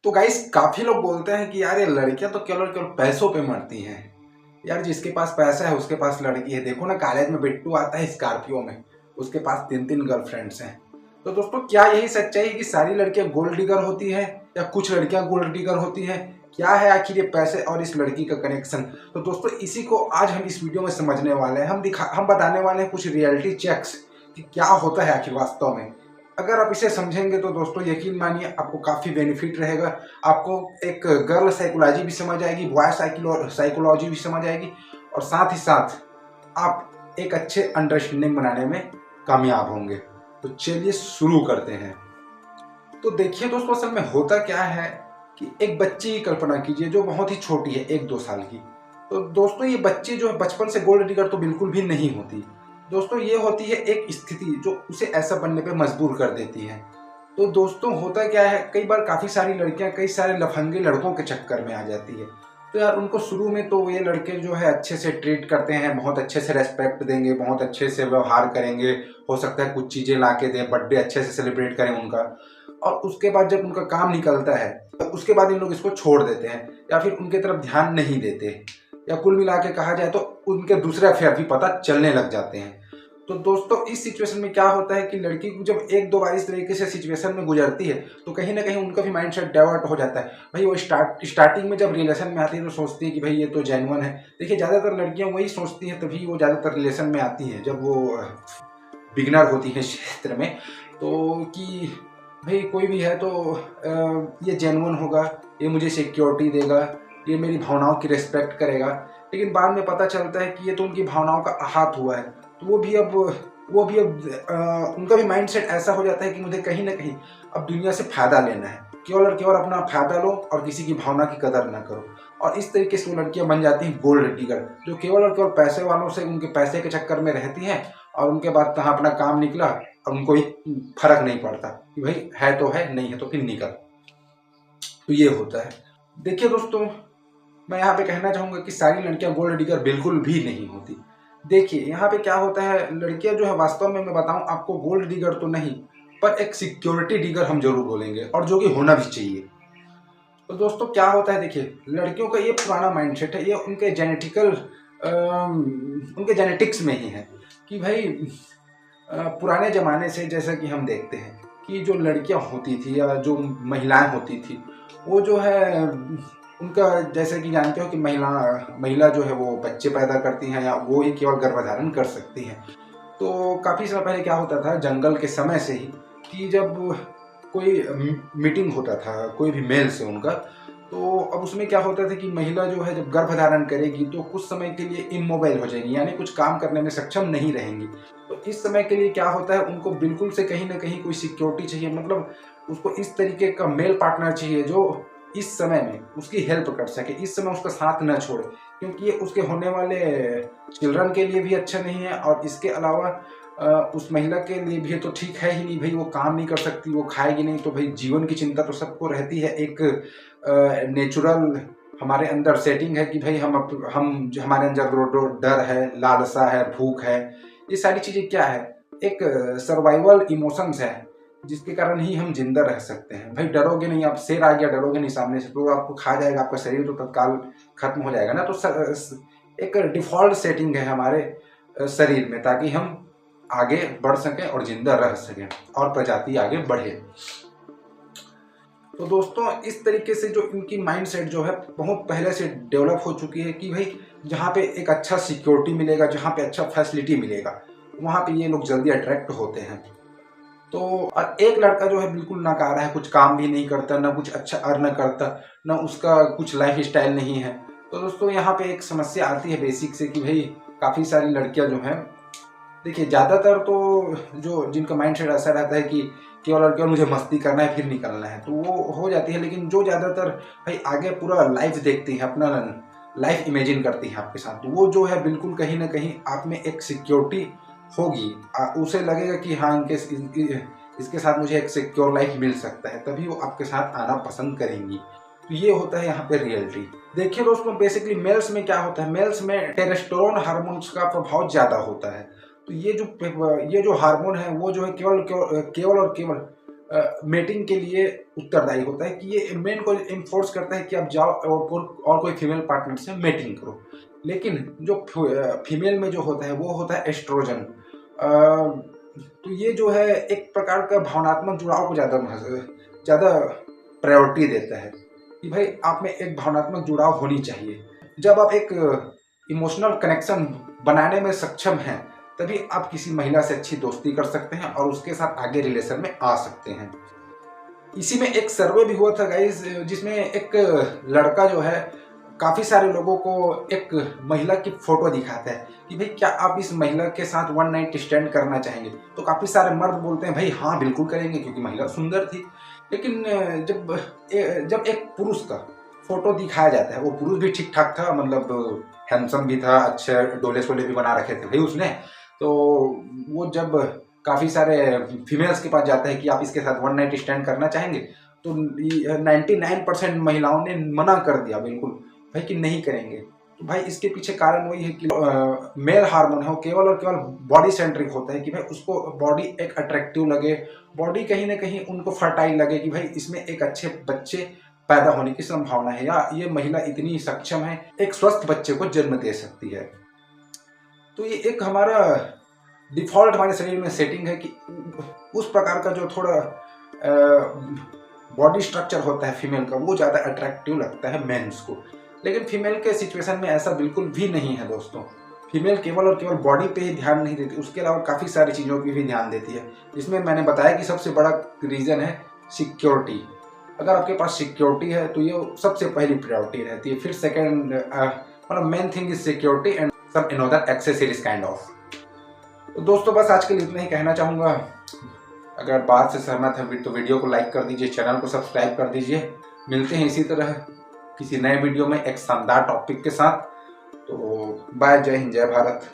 तो गाइस काफी लोग बोलते हैं कि यार ये लड़कियां तो केवल केवल पैसों पे मरती हैं। यार जिसके पास पैसा है उसके पास लड़की है। देखो ना, कॉलेज में बिट्टू आता है स्कॉर्पियो में, उसके पास 3-3 गर्लफ्रेंड्स हैं। तो दोस्तों, क्या यही सच्चाई है कि सारी लड़कियां गोल्ड डिगर होती है या कुछ लड़कियां गोल्ड डिगर होती हैं? क्या है आखिर ये पैसे और इस लड़की का कनेक्शन? तो दोस्तों, इसी को आज हम इस वीडियो में समझने वाले हैं। हम बताने वाले हैं कुछ रियलिटी चेक्स कि क्या होता है आखिर वास्तव में। अगर आप इसे समझेंगे तो दोस्तों यकीन मानिए आपको काफ़ी बेनिफिट रहेगा। आपको एक गर्ल साइकोलॉजी भी समझ आएगी, बॉय साइकोलॉजी भी समझ आएगी, और साथ ही साथ आप एक अच्छे अंडरस्टैंडिंग बनाने में कामयाब होंगे। तो चलिए शुरू करते हैं। तो देखिए दोस्तों, असल में होता क्या है कि एक बच्ची की कल्पना कीजिए जो बहुत ही छोटी है, 1-2 साल की। तो दोस्तों, ये बच्ची जो है बचपन से गोल्ड डिगर तो बिल्कुल भी नहीं होती। दोस्तों, ये होती है एक स्थिति जो उसे ऐसा बनने पे मजबूर कर देती है। तो दोस्तों, होता क्या है, कई बार काफ़ी सारी लड़कियां कई सारे लफंगे लड़कों के चक्कर में आ जाती है। तो यार उनको शुरू में तो ये लड़के जो है अच्छे से ट्रीट करते हैं, बहुत अच्छे से रेस्पेक्ट देंगे, बहुत अच्छे से व्यवहार करेंगे, हो सकता है कुछ चीज़ें ला के दें, बर्थडे अच्छे से सेलिब्रेट करें उनका। और उसके बाद जब उनका काम निकलता है तो उसके बाद इन लोग इसको छोड़ देते हैं या फिर उनके तरफ ध्यान नहीं देते, या कुल मिला के कहा जाए तो उनके दूसरे अफेयर भी पता चलने लग जाते हैं। तो दोस्तों, इस सिचुएशन में क्या होता है कि लड़की को जब 1-2 बार इस तरीके से सिचुएशन में गुजरती है तो कहीं ना कहीं उनका भी माइंडसेट डाइवर्ट हो जाता है। भाई वो स्टार्टिंग में जब रिलेशन में आती है तो सोचती है कि भाई ये तो जेन्युइन है। देखिए, ज़्यादातर लड़कियां वही सोचती हैं, तभी वो ज़्यादातर रिलेशन में आती हैं जब वो बिगिनर होती है क्षेत्र में। तो कि भाई कोई भी है तो ये जेन्युइन होगा, ये मुझे सिक्योरिटी देगा, ये मेरी भावनाओं की रिस्पेक्ट करेगा। लेकिन बाद में पता चलता है कि ये तो उनकी भावनाओं का आहत हुआ है। तो वो भी अब उनका भी माइंडसेट ऐसा हो जाता है कि मुझे कहीं ना कहीं अब दुनिया से फ़ायदा लेना है, केवल और केवल अपना फ़ायदा लो और किसी की भावना की कदर ना करो। और इस तरीके से वो लड़कियां बन जाती हैं गोल्ड डिगर, जो केवल और केवल पैसे वालों से उनके पैसे के चक्कर में रहती हैं, और उनके बाद कहाँ अपना काम निकला और उनको भी फर्क नहीं पड़ता कि भाई है तो है, नहीं है तो फिर निकल। तो ये होता है। देखिए दोस्तों, मैं यहाँ पे कहना चाहूँगा कि सारी लड़कियाँ गोल्ड डिगर बिल्कुल भी नहीं होती। देखिए यहाँ पे क्या होता है, लड़कियाँ जो है वास्तव में मैं बताऊँ आपको, गोल्ड डिगर तो नहीं, पर एक सिक्योरिटी डिगर हम जरूर बोलेंगे, और जो कि होना भी चाहिए। तो दोस्तों क्या होता है, देखिए लड़कियों का ये पुराना माइंडसेट है, ये उनके जेनेटिक्स में ही है कि भाई पुराने ज़माने से जैसा कि हम देखते हैं कि जो लड़कियां होती थी या जो महिलाएं होती थी, वो जो है उनका, जैसे कि जानते हो कि महिला जो है वो बच्चे पैदा करती हैं या वो ही केवल गर्भधारण कर सकती हैं। तो काफ़ी समय पहले क्या होता था, जंगल के समय से ही, कि जब कोई मीटिंग होता था कोई भी मेल से उनका, तो अब उसमें क्या होता था कि महिला जो है जब गर्भधारण करेगी तो कुछ समय के लिए इमोबाइल हो जाएगी, यानी कुछ काम करने में सक्षम नहीं रहेंगी। तो इस समय के लिए क्या होता है, उनको बिल्कुल से कहीं ना कहीं कोई सिक्योरिटी चाहिए, मतलब उसको इस तरीके का मेल पार्टनर चाहिए जो इस समय में उसकी हेल्प कर सके, इस समय उसका साथ न छोड़े, क्योंकि ये उसके होने वाले चिल्ड्रन के लिए भी अच्छा नहीं है, और इसके अलावा उस महिला के लिए भी तो ठीक है ही नहीं। भाई वो काम नहीं कर सकती, वो खाएगी नहीं, तो भाई जीवन की चिंता तो सबको रहती है। एक नेचुरल हमारे अंदर सेटिंग है कि भाई हम जो हमारे अंदर डर है, लालसा है, भूख है, ये सारी चीज़ें क्या है, एक सर्वाइवल इमोशंस है, जिसके कारण ही हम जिंदा रह सकते हैं। भाई डरोगे नहीं, आप शेर आ गया डरोगे नहीं सामने से तो आपको खा जाएगा, आपका शरीर तो तत्काल खत्म हो जाएगा ना। तो एक डिफ़ॉल्ट सेटिंग है हमारे शरीर में, ताकि हम आगे बढ़ सकें और जिंदा रह सकें और प्रजाति आगे बढ़े। तो दोस्तों, इस तरीके से जो इनकी माइंडसेट जो है बहुत पहले से डेवलप हो चुकी है कि भाई जहाँ पे एक अच्छा सिक्योरिटी मिलेगा, जहाँ पे अच्छा फैसिलिटी मिलेगा, वहाँ पे ये लोग जल्दी अट्रैक्ट होते हैं। तो और एक लड़का जो है बिल्कुल नकारा है, कुछ काम भी नहीं करता, ना कुछ अच्छा अर्न करता, ना उसका कुछ लाइफ स्टाइल नहीं है। तो दोस्तों यहाँ पे एक समस्या आती है बेसिक से कि भाई काफ़ी सारी लड़कियाँ जो हैं, देखिए ज़्यादातर तो जो जिनका माइंडसेट ऐसा रहता है कि केवल और केवल मुझे मस्ती करना है फिर निकलना है, तो वो हो जाती है। लेकिन जो ज़्यादातर भाई आगे पूरा लाइफ देखती है, अपना लाइफ इमेजिन करती है आपके साथ, तो वो जो है बिल्कुल कहीं ना कहीं आप में एक सिक्योरिटी होगी। उसे लगेगा कि हाँ इसके साथ मुझे एक सिक्योर लाइफ मिल सकता है, तभी वो आपके साथ आना पसंद करेंगी। तो ये होता है यहाँ पे रियलिटी। देखिए दोस्तों, बेसिकली मेल्स में क्या होता है, मेल्स में टेस्टोस्टेरोन हार्मोन्स का प्रभाव ज़्यादा होता है। तो ये जो हार्मोन है वो जो है केवल और केवल मेटिंग के लिए उत्तरदायी होता है, कि ये मेन को इन्फोर्स करता है कि आप जाओ और कोई फीमेल पार्टनर से मेटिंग करो। लेकिन जो फीमेल में जो होता है वो होता है एस्ट्रोजन। तो ये जो है एक प्रकार का भावनात्मक जुड़ाव को ज़्यादा प्रायोरिटी देता है, कि भाई आप में एक भावनात्मक जुड़ाव होनी चाहिए। जब आप एक इमोशनल कनेक्शन बनाने में सक्षम हैं, तभी आप किसी महिला से अच्छी दोस्ती कर सकते हैं और उसके साथ आगे रिलेशन में आ सकते हैं। इसी में एक सर्वे भी हुआ था गाइस, जिसमें एक लड़का जो है काफ़ी सारे लोगों को एक महिला की फोटो दिखाता है कि भाई क्या आप इस महिला के साथ वन नाइट स्टैंड करना चाहेंगे। तो काफ़ी सारे मर्द बोलते हैं भाई हाँ बिल्कुल करेंगे, क्योंकि महिला सुंदर थी। लेकिन जब एक पुरुष का फोटो दिखाया जाता है, वो पुरुष भी ठीक ठाक था, मतलब हैंडसम भी था, अच्छे डोले शोले भी बना रखे थे भाई उसने। तो वो जब काफ़ी सारे फीमेल्स के पास जाता है कि आप इसके साथ वन नाइट स्टैंड करना चाहेंगे, तो 99% महिलाओं ने मना कर दिया बिल्कुल भाई कि नहीं करेंगे। तो भाई इसके पीछे कारण वही है कि मेल हार्मोन है वो केवल और केवल बॉडी सेंट्रिक होता है, कि भाई उसको बॉडी एक अट्रैक्टिव लगे, बॉडी कहीं ना कहीं उनको फर्टाइल लगे कि भाई इसमें एक अच्छे बच्चे पैदा होने की संभावना है, या ये महिला इतनी सक्षम है एक स्वस्थ बच्चे को जन्म दे सकती है। तो ये एक हमारा डिफॉल्ट हमारे शरीर में सेटिंग है कि उस प्रकार का जो थोड़ा बॉडी स्ट्रक्चर होता है फीमेल का, वो ज़्यादा अट्रैक्टिव लगता है मेंस को। लेकिन फीमेल के सिचुएशन में ऐसा बिल्कुल भी नहीं है दोस्तों। फीमेल केवल और केवल बॉडी पे ही ध्यान नहीं देती, उसके अलावा काफ़ी सारी चीज़ों की भी ध्यान देती है। इसमें मैंने बताया कि सबसे बड़ा रीज़न है सिक्योरिटी। अगर आपके पास सिक्योरिटी है तो ये सबसे पहली प्रायोरिटी रहती है। फिर सेकेंड मतलब main thing is security and some another accessories kind of. तो दोस्तों बस आज के लिए इतना ही कहना चाहूँगा। अगर बात से सहमत है तो वीडियो को लाइक कर दीजिए, चैनल को सब्सक्राइब कर दीजिए। मिलते हैं इसी तरह किसी नए वीडियो में एक शानदार टॉपिक के साथ। तो बाय, जय हिंद, जय भारत।